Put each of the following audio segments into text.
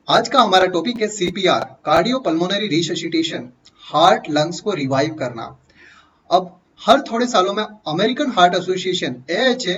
आज का हमारा टॉपिक है CPR, cardio pulmonary resuscitation, heart lungs को रिवाइव करना। अब हर थोड़े सालों में अमेरिकन हार्ट एसोसिएशन AHA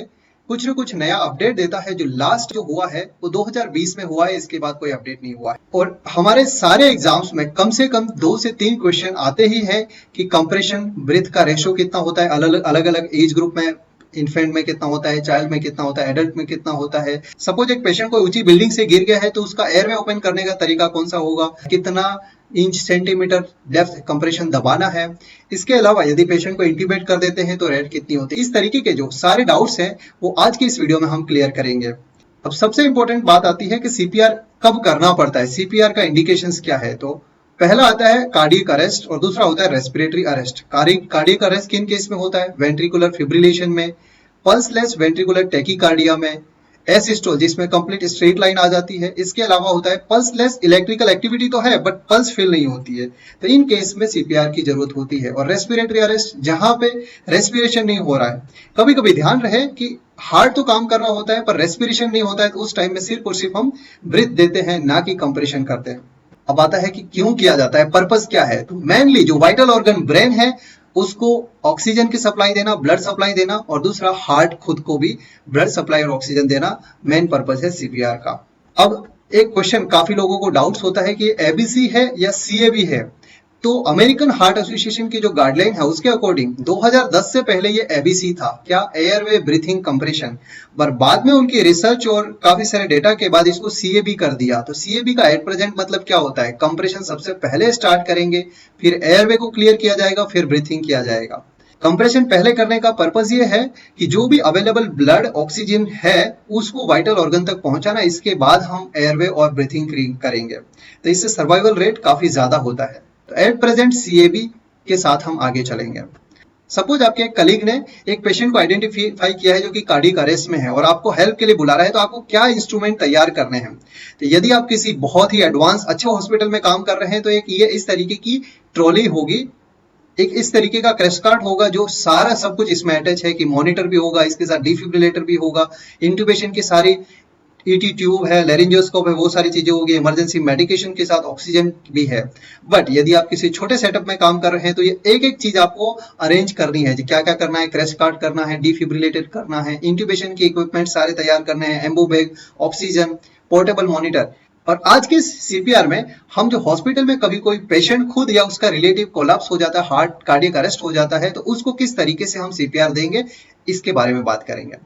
कुछ न कुछ नया अपडेट देता है। जो लास्ट जो हुआ है वो 2020 में हुआ है, इसके बाद कोई अपडेट नहीं हुआ है। और हमारे सारे एग्जाम्स में कम से कम 2 से 3 क्वेश्चन आते ही है कि कंप्रेशन ब्रीथ का रेशो कितना होता है अलग अलग एज ग्रुप में। इन्फेंट में कितना होता है, चाइल्ड में कितना होता है, एडल्ट में कितना होता है। सपोज एक पेशेंट को ऊंची बिल्डिंग से गिर गया है तो उसका एयरवे ओपन करने का तरीका कौन सा होगा, कितना इंच सेंटीमीटर डेप्थ कंप्रेशन दबाना है। इसके अलावा यदि पेशेंट को इंट्यूबेट कर देते हैं तो रेट कितनी होती है। इस तरीके के जो सारे डाउट्स हैं वो आज की इस वीडियो में हम क्लियर करेंगे। अब सबसे इंपॉर्टेंट बात आती है कि सीपीआर कब करना पड़ता है, सीपीआर का इंडिकेशंस क्या है। तो पहला आता है कार्डियक अरेस्ट और दूसरा होता है रेस्पिरेटरी अरेस्ट। कार्डियक अरेस्ट किन केस में होता है, वेंट्रिकुलर फिब्रिलेशन में, पल्सलेस वेंट्रिकुलर टैकीकार्डिया में, एसिस्टोल जिसमें कंप्लीट स्ट्रेट लाइन आ जाती है। इसके अलावा होता है पल्सलेस इलेक्ट्रिकल एक्टिविटी तो है बट पल्स फील नहीं होती है, तो इन केस में सीपीआर की जरूरत होती है। और रेस्पिरेटरी अरेस्ट जहां पे रेस्पिरेशन नहीं हो रहा है, कभी कभी ध्यान रहे कि हार्ट तो काम कर रहा होता है पर रेस्पिरेशन नहीं होता है, तो उस टाइम में सिर्फ और सिर्फ हम ब्रीथ देते हैं, ना कि कंप्रेशन करते हैं। अब आता है कि क्यों किया जाता है, पर्पस क्या है। तो मेनली जो वाइटल ऑर्गन ब्रेन है उसको ऑक्सीजन की सप्लाई देना, ब्लड सप्लाई देना, और दूसरा हार्ट खुद को भी ब्लड सप्लाई और ऑक्सीजन देना मेन पर्पस है सीपीआर का। अब एक क्वेश्चन काफी लोगों को डाउट्स होता है कि एबीसी है या सीएबी है। तो अमेरिकन हार्ट एसोसिएशन की जो गाइडलाइन है उसके अकॉर्डिंग 2010 से पहले ये एबीसी था, क्या, एयरवे ब्रीथिंग कंप्रेशन। पर बाद में उनकी रिसर्च और काफी सारे डेटा के बाद इसको सीएबी कर दिया। तो सीएबी का एट प्रेजेंट मतलब क्या होता है, कंप्रेशन सबसे पहले स्टार्ट करेंगे, फिर एयरवे को क्लियर किया जाएगा, फिर ब्रीथिंग किया जाएगा। कंप्रेशन पहले करने का पर्पस ये है कि जो भी अवेलेबल ब्लड ऑक्सीजन है उसको वाइटल ऑर्गन तक पहुंचाना, इसके बाद हम एयरवे और ब्रीथिंग करेंगे। तो इससे सर्वाइवल रेट काफी ज्यादा होता है। तो एट प्रेजेंट सीएबी के साथ हम आगे चलेंगे। सपोज आपके एक कलीग ने एक पेशेंट को आइडेंटिफाई किया है जो कि कार्डियक अरेस्ट में है और आपको हेल्प के लिए बुला रहा है, तो आपको क्या इंस्ट्रूमेंट तैयार करने हैं। तो यदि आप किसी बहुत ही एडवांस अच्छे हॉस्पिटल में काम कर रहे हैं तो एक ये इस तरीके की ट्रॉली होगी, एक इस तरीके का क्रैश कार्ट होगा जो सारा सब कुछ इसमें अटैच है, कि मॉनिटर भी होगा, इसके साथ डिफिब्रिलेटर भी होगा, इंट्यूबेशन की सारी ईटी ट्यूब है, लेरिंजियोस्कोप है, वो सारी चीजें होगी, इमरजेंसी मेडिकेशन के साथ ऑक्सीजन भी है। बट यदि आप किसी छोटे सेटअप में काम कर रहे हैं तो ये एक एक चीज आपको अरेंज करनी है, क्या क्या करना है, क्रैश कार्ट करना है, डिफिब्रिलेटेड करना है, इंट्यूबेशन के इक्विपमेंट सारे तैयार करने हैं, एम्बो बैग, ऑक्सीजन, पोर्टेबल मॉनिटर। और आज के सीपीआर में हम जो हॉस्पिटल में कभी कोई पेशेंट खुद या उसका रिलेटिव कोलैप्स हो जाता है, हार्ट कार्डियक अरेस्ट हो जाता है, तो उसको किस तरीके से हम सीपीआर देंगे इसके बारे में बात करेंगे।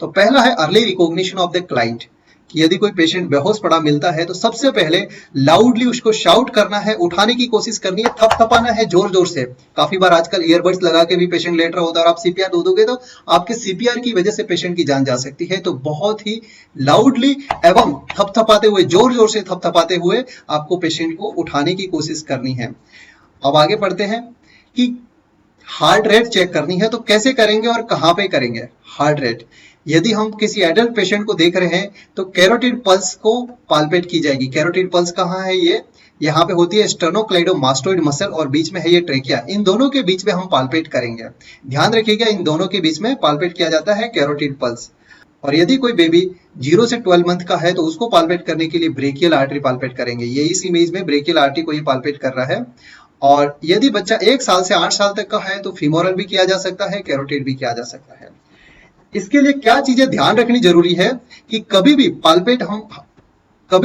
तो पहला है early recognition of the client, कि यदि कोई पेशेंट बेहोश पड़ा मिलता है तो सबसे पहले लाउडली उसको शाउट करना है, उठाने की कोशिश करनी है, थपथपाना है जोर जोर से। काफी बार आजकल ईयरबड्स लगा के भी पेशेंट लेट रहा होता है और आप सीपीआर दे दोगे तो आपके सीपीआर की वजह से पेशेंट की जान जा सकती है। तो बहुत ही लाउडली एवं थपथपाते हुए, जोर जोर से थपथपाते हुए आपको पेशेंट को उठाने की कोशिश करनी है। अब आगे बढ़ते हैं कि हार्ट रेट चेक करनी है, तो कैसे करेंगे और कहां पे करेंगे हार्ट रेट। यदि हम किसी एडल्ट पेशेंट को देख रहे हैं तो कैरोटिड पल्स को पाल्पेट की जाएगी। कैरोटिड पल्स कहाँ है, ये यहाँ पे होती है स्टेर्नोक्लेइडोमास्टोइड मसल और बीच में है ये ट्रेकिया, इन दोनों के बीच में हम पाल्पेट करेंगे। ध्यान रखिएगा, इन दोनों के बीच में पाल्पेट किया जाता है कैरोटिड पल्स। और यदि कोई बेबी 0 से 12 मंथ का है तो उसको पाल्पेट करने के लिए ब्रेकियल आर्टरी पाल्पेट करेंगे। ये इस इमेज में ब्रेकियल आर्टरी को ही पाल्पेट कर रहा है। और यदि बच्चा 1 साल से 8 साल तक का है तो फीमोरल भी किया जा सकता है, कैरोटिड भी किया जा सकता है। इसके लिए क्या चीजें ध्यान रखनी जरूरी है कि कभी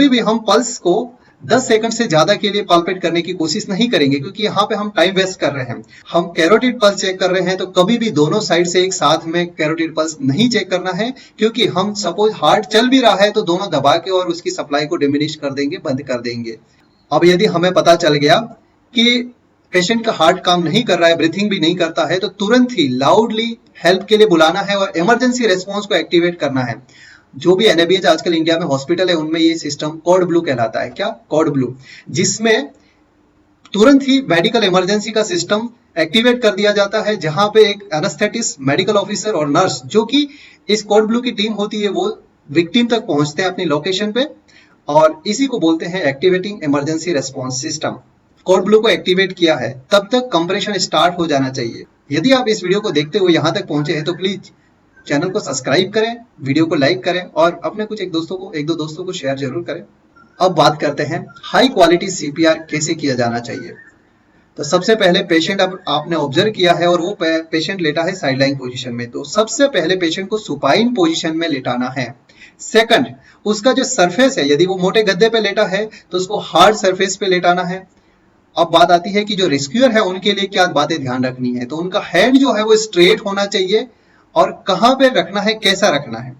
भी हम पल्स को 10 सेकंड से ज्यादा के लिए पाल्पेट करने की कोशिश नहीं करेंगे, क्योंकि यहाँ पे हम टाइम वेस्ट कर रहे हैं। हम कैरोटिड पल्स चेक कर रहे हैं तो कभी भी दोनों साइड से एक साथ में कैरोटिड पल्स नहीं चेक करना है, क्योंकि हम सपोज हार्ट चल भी रहा है तो दोनों दबा के और उसकी सप्लाई को डिमिनिश कर देंगे, बंद कर देंगे। अब यदि हमें पता चल गया कि पेशेंट का हार्ट काम नहीं कर रहा है, ब्रीथिंग भी नहीं करता है, तो तुरंत ही लाउडली हेल्प के लिए बुलाना है और इमरजेंसी रेस्पॉन्स को एक्टिवेट करना है। जो भी एनएबीएच आजकल इंडिया में हॉस्पिटल है उनमें ये सिस्टम कोड ब्लू कहलाता है। क्या, कोड ब्लू, जिसमें तुरंत ही मेडिकल इमरजेंसी का सिस्टम एक्टिवेट कर दिया जाता है, जहां पे एक एनेस्थेटिस्ट, मेडिकल ऑफिसर और नर्स जो कि इस कोड ब्लू की टीम होती है वो विक्टिम तक पहुंचते हैं अपनी लोकेशन पे, और इसी को बोलते हैं activating emergency response system. Code blue को एक्टिवेट किया है तब तक कंप्रेशन स्टार्ट हो जाना चाहिए। यदि आप इस वीडियो को देखते हुए यहां तक पहुंचे हैं तो प्लीज चैनल को सब्सक्राइब करें, वीडियो को लाइक करें और अपने कुछ एक दो दोस्तों को शेयर जरूर करें। अब बात करते हैं हाई क्वालिटी सीपीआर कैसे किया जाना चाहिए। तो सबसे पहले पेशेंट अब आपने ऑब्जर्व किया है और वो पेशेंट लेटा है साइडलाइन पोजीशन में, तो सबसे पहले पेशेंट को सुपाइन पोजीशन में लेटाना है। सेकंड, उसका जो सरफेस है, यदि वो मोटे गद्दे पे लेटा है तो उसको हार्ड सरफेस पे लेटाना है। अब बात आती है कि जो रेस्क्यूअर है उनके लिए क्या बातें ध्यान रखनी है। तो उनका हेड जो है वो स्ट्रेट होना चाहिए और कहाँ पे रखना है, कैसा रखना है।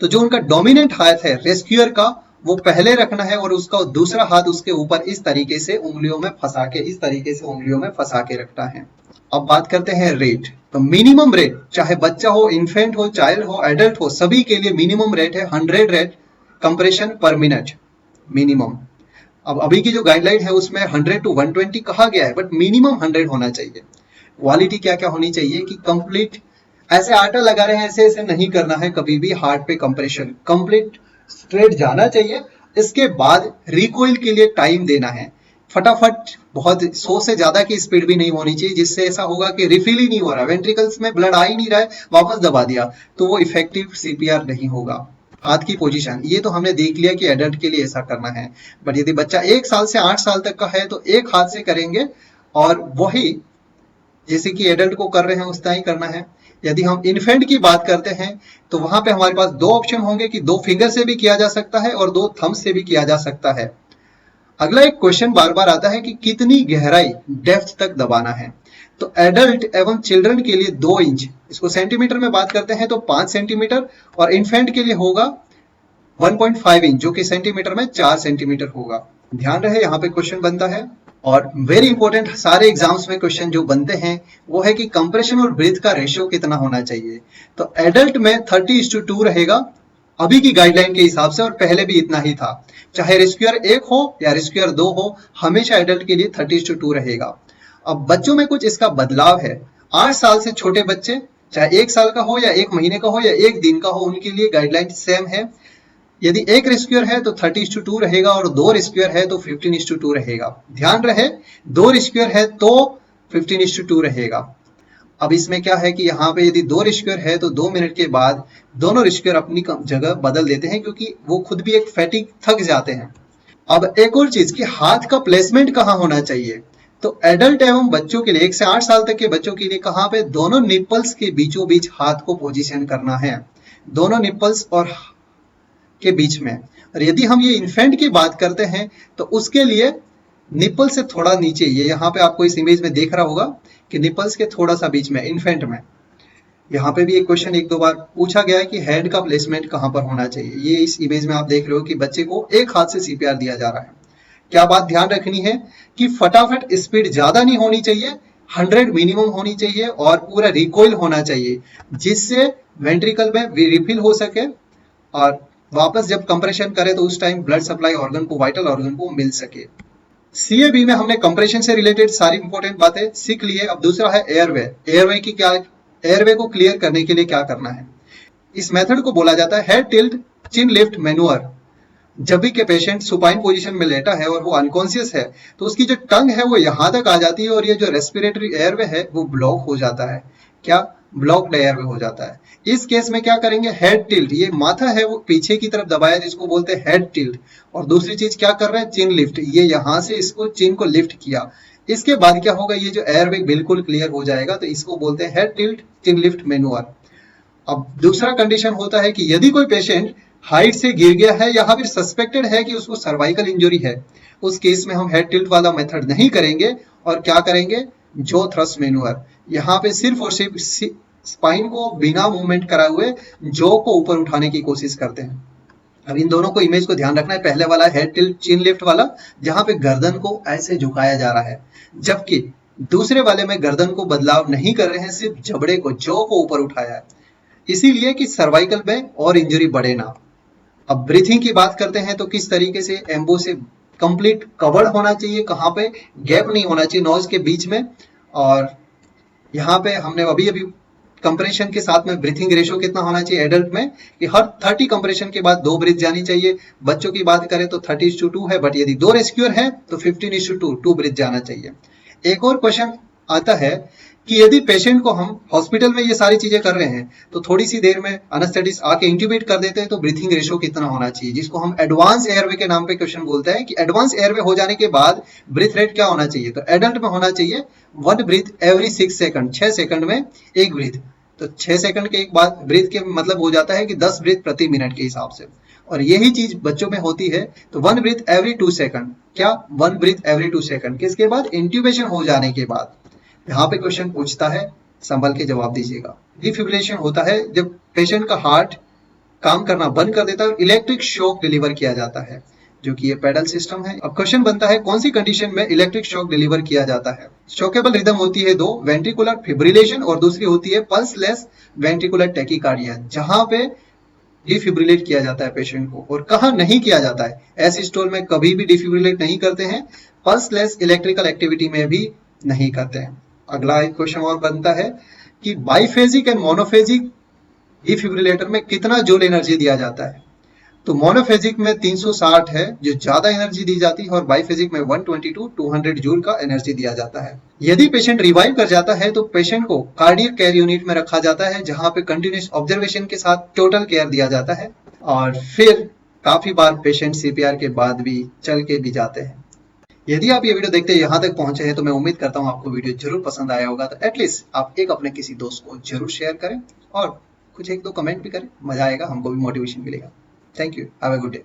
तो जो उनका डोमिनेंट हाथ है रेस्क्यूअर का, वो पहले रखना है और उसका दूसरा हाथ उसके ऊपर इस तरीके से उंगलियों में फंसा के, इस तरीके से उंगलियों में फंसा के रखना है। अब बात करते हैं रेट। तो मिनिमम रेट, चाहे बच्चा हो, इन्फेंट हो, चाइल्ड हो, एडल्ट हो, सभी के लिए मिनिमम रेट है 100 रेट कंप्रेशन पर मिनट मिनिमम। अब अभी की जो गाइडलाइन है उसमें 100 to 120 कहा गया है, बट मिनिमम 100 होना चाहिए। क्वालिटी क्या क्या होनी चाहिए कि कंप्लीट, ऐसे आटा लगा रहे हैं ऐसे ऐसे नहीं करना है कभी भी। हार्ट पे कंप्रेशन कंप्लीट स्ट्रेट जाना चाहिए। इसके बाद रिकॉइल के लिए टाइम देना है, फटाफट, बहुत 100 से ज्यादा की स्पीड भी नहीं होनी चाहिए जिससे ऐसा होगा कि रिफिल ही नहीं हो रहा, वेंट्रिकल्स में ब्लड आ ही नहीं रहा है, वापस दबा दिया, तो वो इफेक्टिव सीपीआर नहीं होगा। हाथ की पोजीशन ये तो हमने देख लिया कि एडल्ट के लिए ऐसा करना है, बट यदि बच्चा 1 साल से 8 साल तक का है तो एक हाथ से करेंगे और वही जैसे कि एडल्ट को कर रहे हैं उतना ही करना है। यदि हम इन्फेंट की बात करते हैं तो वहां पे हमारे पास दो ऑप्शन होंगे कि 2 फिंगर से भी किया जा सकता है और 2 थंब से भी किया जा सकता है। अगला एक क्वेश्चन बार बार आता है कि कितनी गहराई, डेप्थ तक दबाना है। तो एडल्ट एवं चिल्ड्रन के लिए 2 इंच, इसको सेंटीमीटर में बात करते हैं तो 5 सेंटीमीटर, और इन्फेंट के लिए होगा 1.5 इंच जो कि सेंटीमीटर में 4 सेंटीमीटर होगा। ध्यान रहे यहाँ पे क्वेश्चन बनता है। और वेरी इंपॉर्टेंट, सारे एग्जाम्स में क्वेश्चन जो बनते हैं वो है कि कंप्रेशन और ब्रीथ का रेशियो कितना होना चाहिए। तो एडल्ट में 30:2 रहेगा अभी की गाइडलाइन के हिसाब से, और पहले भी इतना ही था। चाहे रेस्क्यूअर 1 हो या रेस्क्यूअर 2 हो, हमेशा एडल्ट के लिए 30:2 रहेगा। अब बच्चों में कुछ इसका बदलाव है। 8 साल से छोटे बच्चे, चाहे 1 साल का हो या 1 महीने का हो या 1 दिन का हो, उनके लिए गाइडलाइन सेम है। यदि 1 रेस्क्यूअर है तो 30:2 रहेगा और 2 रेस्क्यूअर है तो 15:2 रहेगा। ध्यान रहे, 2 रेस्क्यूअर है तो 15:2 रहेगा। अब इसमें क्या है कि यहाँ पे यदि 2 रेस्क्यूअर है तो 2 मिनट के बाद दोनों रेस्क्यूअर अपनी जगह बदल देते हैं क्योंकि वो खुद भी एक फैटिक थक जाते हैं। अब एक और चीज कि हाथ का प्लेसमेंट कहाँ होना चाहिए। तो एडल्ट एवं बच्चों के लिए, 1 से 8 साल तक के बच्चों के लिए कहाँ पे, दोनों निप्पल्स के बीचों बीच हाथ को पोजीशन करना है, दोनों निप्पल्स और के बीच में। और यदि हम ये इन्फेंट की बात करते हैं तो उसके लिए निप्पल से थोड़ा नीचे, ये यहाँ पे आपको इस इमेज में देख रहा होगा कि निप्पल्स के थोड़ा सा बीच में इन्फेंट में। यहाँ पे भी एक क्वेश्चन 1-2 बार पूछा गया है कि हेड का प्लेसमेंट कहाँ पर होना चाहिए। ये इस इमेज में आप देख रहे हो कि बच्चे को एक हाथ से सीपीआर दिया जा रहा है। क्या बात ध्यान रखनी है कि फटाफट स्पीड ज्यादा नहीं होनी चाहिए, 100 मिनिमम होनी चाहिए और पूरा रिकॉइल होना चाहिए जिससे वेंट्रिकल में रिफिल हो सके और वापस जब कंप्रेशन करे तो उस टाइम ब्लड सप्लाई ऑर्गन को, वाइटल ऑर्गन को मिल सके। सीएबी में हमने कंप्रेशन से रिलेटेड सारी इंपॉर्टेंट बातें सीख ली है। अब दूसरा है एयरवे। एयरवे की क्या, एयरवे को क्लियर करने के लिए क्या करना है। इस मेथड को बोला जाता है हेड टिल्ट चिन लिफ्ट मैनुअर। जब भी के पेशेंट सुपाइन पोजीशन में लेटा है और वो अनकॉन्शियस है तो उसकी जो टंग है वो यहाँ तक आ जाती है और ये जो रेस्पिरेटरी एयरवे है वो ब्लॉक हो जाता है। क्या, ब्लॉक्ड एयरवे हो जाता है। इस केस में क्या करेंगे, हेड टिल्ट, ये माथा है वो पीछे की तरफ दबाया जिसको बोलते हैं हेड टिल्ट, और दूसरी चीज क्या कर रहे हैं, चिन लिफ्ट, ये यहाँ से इसको चिन को लिफ्ट किया। इसके बाद क्या होगा, ये जो एयरवे बिल्कुल क्लियर हो जाएगा, तो इसको बोलते हैं हेड टिल्ट चिन लिफ्ट मैनुअर। अब दूसरा कंडीशन होता है कि यदि कोई पेशेंट हाइट से गिर गया है या फिर सस्पेक्टेड है कि उसको सर्वाइकल इंजरी है, उस केस में हम हेड टिल्ट वाला मेथड नहीं करेंगे और क्या करेंगे, जो थ्रस्ट मैनुअर। यहाँ पे सिर्फ और सिर्फ स्पाइन को बिना मूवमेंट कराए हुए जो को ऊपर उठाने की कोशिश करते हैं। अब इन दोनों को इमेज को ध्यान रखना है। पहले वाला हेड टिल्ट चिन लिफ्ट वाला जहां पे गर्दन को ऐसे झुकाया जा रहा है, जबकि दूसरे वाले में गर्दन को बदलाव नहीं कर रहे हैं, सिर्फ जबड़े को, जो को ऊपर उठाया है, इसीलिए कि सर्वाइकल में और इंजरी बढ़े ना। अब ब्रीथिंग की बात करते हैं तो किस तरीके से एम्बो से कंप्लीट कवर्ड होना चाहिए, कहाँ पे गैप नहीं होना चाहिए नोज के बीच में। और यहाँ पे हमने अभी अभी कंप्रेशन के साथ में ब्रीथिंग रेशियो कितना होना चाहिए एडल्ट में कि हर 30 कंप्रेशन के बाद 2 ब्रीथ जानी चाहिए। बच्चों की बात करें तो 30:2 है, बट यदि 2 रेस्क्यूअर है तो 15:2 ब्रीथ जाना चाहिए। एक और क्वेश्चन आता है कि यदि पेशेंट को हम हॉस्पिटल में ये सारी चीजें कर रहे हैं तो थोड़ी सी देर में एनेस्थेटिस्ट आके इंट्यूबेट कर देते हैं, तो ब्रीथिंग रेशो कितना होना चाहिए, जिसको हम एडवांस एयरवे के नाम पे क्वेश्चन बोलते हैं कि एडवांस एयरवे हो जाने के बाद ब्रीथ रेट क्या होना चाहिए। तो एडल्ट में होना चाहिए 1 ब्रीथ एवरी 6 सेकंड, 6 सेकंड में एक ब्रीथ। तो 6 सेकंड के एक बाद ब्रीथ के मतलब हो जाता है कि 10 ब्रीथ प्रति मिनट के हिसाब से, और यही चीज बच्चों में होती है। तो 1 ब्रीथ एवरी 2 सेकंड, क्या 1 ब्रीथ एवरी 2 सेकंड, किसके बाद, इंट्यूबेशन हो जाने के बाद। यहाँ पे क्वेश्चन पूछता है, संभल के जवाब दीजिएगा। डिफिब्रिलेशन होता है जब पेशेंट का हार्ट काम करना बंद कर देता है और इलेक्ट्रिक शॉक डिलीवर किया जाता है, जो कि ये पेडल सिस्टम है। अब क्वेश्चन बनता है कौन सी कंडीशन में इलेक्ट्रिक शॉक डिलीवर किया जाता है। शॉकेबल रिदम होती है दो, वेंट्रिकुलर फिब्रिलेशन और दूसरी होती है पल्सलेस वेंट्रिकुलर टैकीकार्डिया, जहां पे डिफिब्रिलेट किया जाता है पेशेंट को। और कहा नहीं किया जाता है, एसिस्टोल में कभी भी डिफिब्रिलेट नहीं करते हैं, पल्सलेस इलेक्ट्रिकल एक्टिविटी में भी नहीं करते हैं। अगला एक क्वेश्चन और बनता है कि बाइफेजिक एंड मोनोफेजिक डिफिब्रिलेटर में कितना जूल एनर्जी दिया जाता है। तो मोनोफेजिक में 360 है जो ज्यादा एनर्जी दी जाती है, और बाइफेजिक में 120 टू 200 जूल का एनर्जी दिया जाता है। यदि पेशेंट रिवाइव कर जाता है तो पेशेंट को कार्डियक केयर यूनिट में रखा जाता है, जहां पे कंटिन्यूस ऑब्जर्वेशन के साथ टोटल केयर दिया जाता है। और फिर काफी बार पेशेंट सीपीआर के बाद भी चल के भी जाते हैं। यदि आप ये वीडियो देखते यहाँ तक पहुंचे हैं तो मैं उम्मीद करता हूँ आपको वीडियो जरूर पसंद आया होगा। तो एटलीस्ट आप एक अपने किसी दोस्त को जरूर शेयर करें और कुछ एक दो कमेंट भी करें, मजा आएगा, हमको भी मोटिवेशन मिलेगा। Thank you, have a good day.